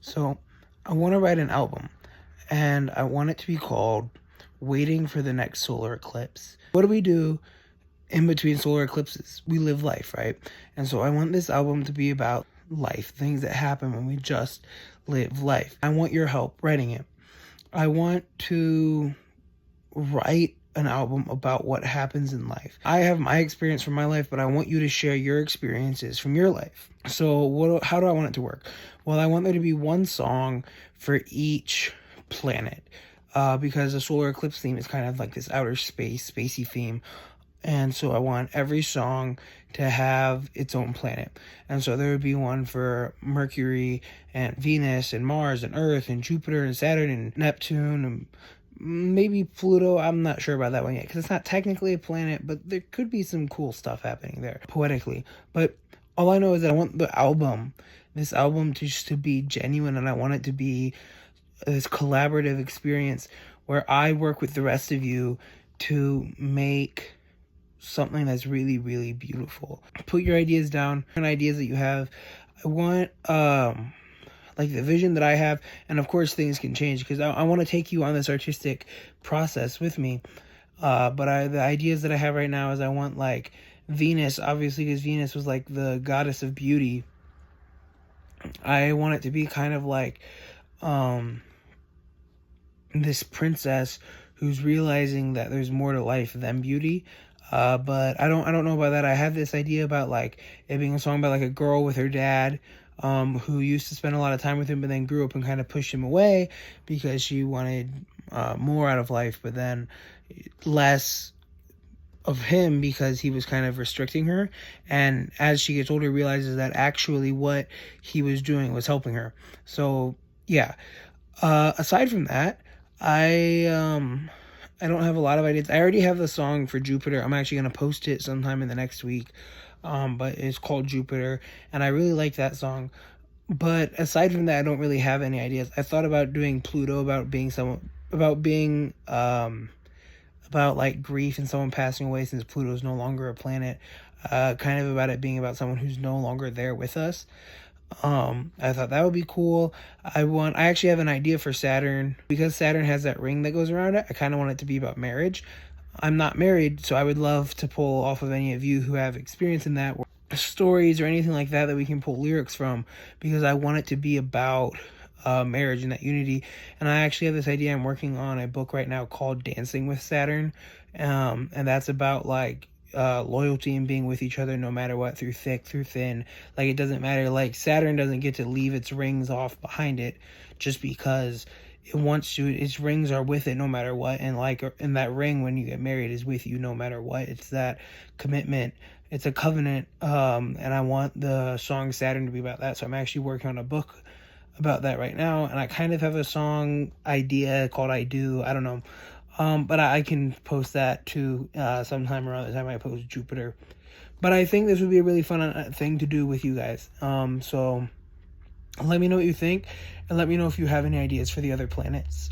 So I want to write an album, and I want it to be called Waiting for the Next Solar Eclipse. What do we do in between solar eclipses? We live life, right? And so I want this album to be about life, things that happen when we just live life. I want your help writing it. I want to write an album about what happens in life. I have my experience from my life, but I want you to share your experiences from your life. So how do I want it to work? Well, I want there to be one song for each planet, because the solar eclipse theme is kind of like this outer spacey theme. And so I want every song to have its own planet. And so there would be one for Mercury and Venus and Mars and Earth and Jupiter and Saturn and Neptune and maybe Pluto. I'm not sure about that one yet because it's not technically a planet, but there could be some cool stuff happening there poetically. But all I know is that I want this album to be genuine, and I want it to be this collaborative experience where I work with the rest of you to make something that's really, really beautiful. Put your ideas down and ideas that you have. I want like the vision that I have, and of course things can change because I want to take you on this artistic process with me. But the ideas that I have right now is I want like Venus, obviously, because Venus was like the goddess of beauty. I want it to be kind of like this princess who's realizing that there's more to life than beauty. But I don't know about that. I have this idea about like it being a song about like a girl with her dad, who used to spend a lot of time with him, but then grew up and kind of pushed him away because she wanted more out of life, but then less of him because he was kind of restricting her. And as she gets older, realizes that actually what he was doing was helping her. So yeah. Aside from that, I don't have a lot of ideas. I already have the song for Jupiter. I'm actually going to post it sometime in the next week. But it's called Jupiter, and I really like that song. But aside from that, I don't really have any ideas. I thought about doing Pluto, about like grief and someone passing away since Pluto is no longer a planet. Kind of about it being about someone who's no longer there with us. I thought that would be cool. I actually have an idea for Saturn because Saturn has that ring that goes around it. I kind of want it to be about marriage. I'm not married, so I would love to pull off of any of you who have experience in that, stories or anything like that we can pull lyrics from, because I want it to be about marriage and that unity. And I actually have this idea. I'm working on a book right now called Dancing with Saturn, and that's about like loyalty and being with each other no matter what, through thick, through thin. Like it doesn't matter. Like Saturn doesn't get to leave its rings off behind it just because it wants to. Its rings are with it no matter what, and like in that ring when you get married is with you no matter what. It's that commitment. It's a covenant. And I want the song Saturn to be about that. So I'm actually working on a book about that right now, and I kind of have a song idea called I Do. I don't know. But I can post that too sometime around the time I post Jupiter. But I think this would be a really fun thing to do with you guys. So let me know what you think, and let me know if you have any ideas for the other planets.